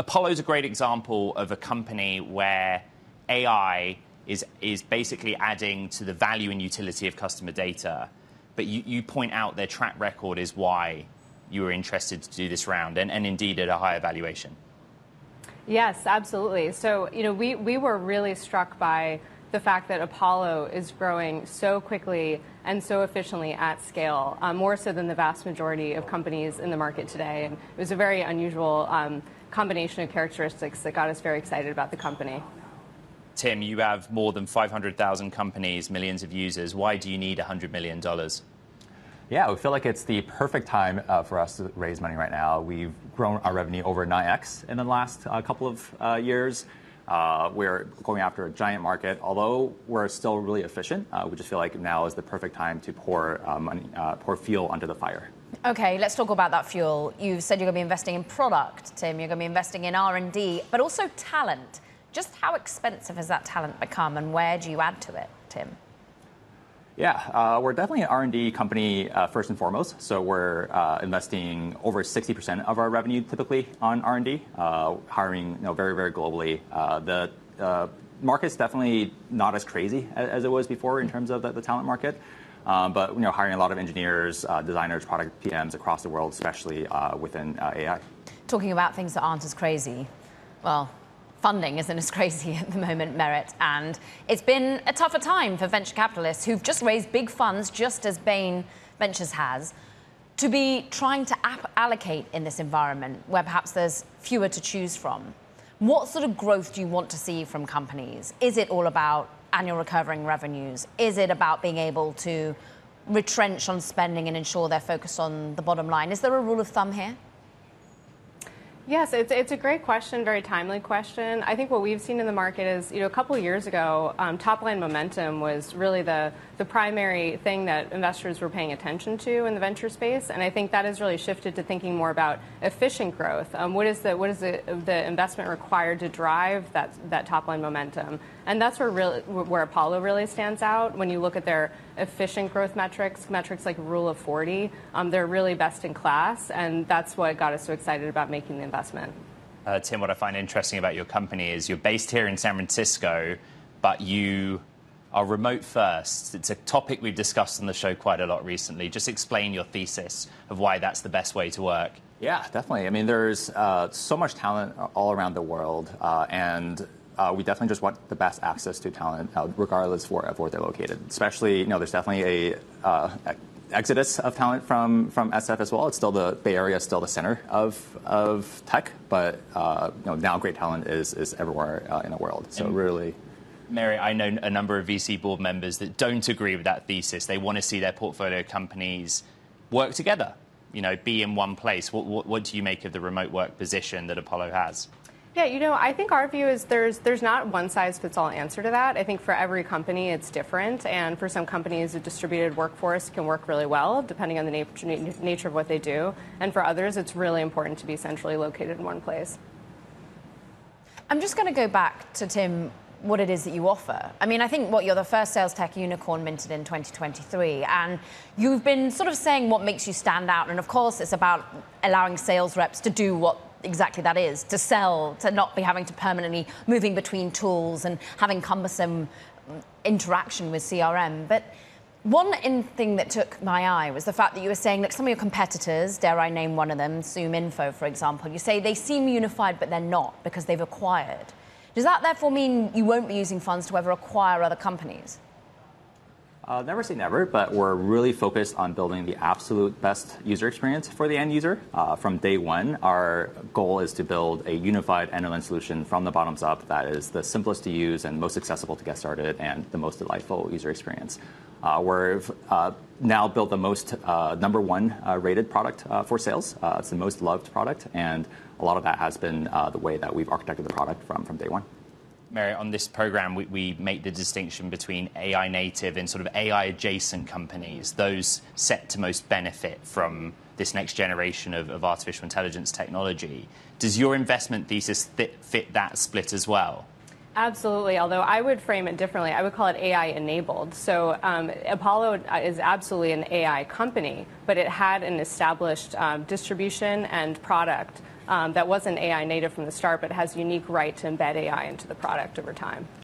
Apollo's a great example of a company where AI is basically adding to the value and utility of customer data. But you point out their track record is why you were interested to do this round, and indeed at a higher valuation. Yes, absolutely. So, we were really struck by the fact that Apollo is growing so quickly and so efficiently at scale, more so than the vast majority of companies in the market today. And it was a very unusual combination of characteristics that got us very excited about the company. Tim, you have more than 500,000 companies, millions of users. Why do you need $100 million? Yeah, we feel like it's the perfect time for us to raise money right now. We've grown our revenue over 9x in the last couple of years. We're going after a giant market. Although we're still really efficient, we just feel like now is the perfect time to pour fuel onto the fire. Okay, let's talk about that fuel. You said you're going to be investing in product, Tim. You're going to be investing in R&D, but also talent. Just how expensive has that talent become, and where do you add to it, Tim? Yeah, we're definitely an R&D company first and foremost. So we're investing over 60% of our revenue typically on R&D, hiring very, very globally. The market's definitely not as crazy as it was before in terms of the talent market. But hiring a lot of engineers, designers, product PMs across the world, especially within AI. Talking about things that aren't as crazy, well, funding isn't as crazy at the moment, Merritt, and it's been a tougher time for venture capitalists who've just raised big funds, just as Bain Ventures has, to be trying to allocate in this environment where perhaps there's fewer to choose from. What sort of growth do you want to see from companies? Is it all about annual recurring revenues? Is it about being able to retrench on spending and ensure they're focused on the bottom line? Is there a rule of thumb here? Yes, it's a great question, very timely question. I think what we've seen in the market is, a couple of years ago, top-line momentum was really the primary thing that investors were paying attention to in the venture space, and I think that has really shifted to thinking more about efficient growth. What is the investment required to drive that top-line momentum? And that's where Apollo really stands out. When you look at their efficient growth metrics like Rule of 40, they're really best in class, and that's what got us so excited about making the investment. Tim, what I find interesting about your company is you're based here in San Francisco, but you are remote first. It's a topic we've discussed on the show quite a lot recently. Just explain your thesis of why that's the best way to work. Yeah, definitely. I mean, there's so much talent all around the world, and we definitely just want the best access to talent, regardless of where they're located. Especially, there's definitely a exodus of talent from SF as well. It's still the Bay Area is still the center of tech, but now great talent is everywhere in the world. So really. Merritt, I know a number of VC board members that don't agree with that thesis. They want to see their portfolio companies work together, be in one place. What do you make of the remote work position that Apollo has? Yeah, I think our view is there's not one size fits all answer to that. I think for every company it's different, and for some companies a distributed workforce can work really well depending on the nature of what they do, and for others it's really important to be centrally located in one place. I'm just going to go back to Tim, what it is that you offer. I mean, I think you're the first sales tech unicorn minted in 2023, and you've been sort of saying what makes you stand out, and of course it's about allowing sales reps to do what exactly that is, to sell, to not be having to permanently moving between tools and having cumbersome interaction with CRM. But one thing that took my eye was the fact that you were saying that some of your competitors, dare I name one of them, ZoomInfo, for example, you say they seem unified, but they're not because they've acquired. Does that therefore mean you won't be using funds to ever acquire other companies? Never say never, but we're really focused on building the absolute best user experience for the end user. From day one, our goal is to build a unified end-to-end solution from the bottoms up that is the simplest to use and most accessible to get started and the most delightful user experience. We've now built the most #1 rated product for sales. It's the most loved product, and a lot of that has been the way that we've architected the product from day one. Merritt, on this program, we make the distinction between AI native and sort of AI adjacent companies, those set to most benefit from this next generation of artificial intelligence technology. Does your investment thesis fit that split as well? Absolutely, although I would frame it differently. I would call it AI enabled. So Apollo is absolutely an AI company, but it had an established distribution and product that wasn't AI native from the start, but has unique right to embed AI into the product over time.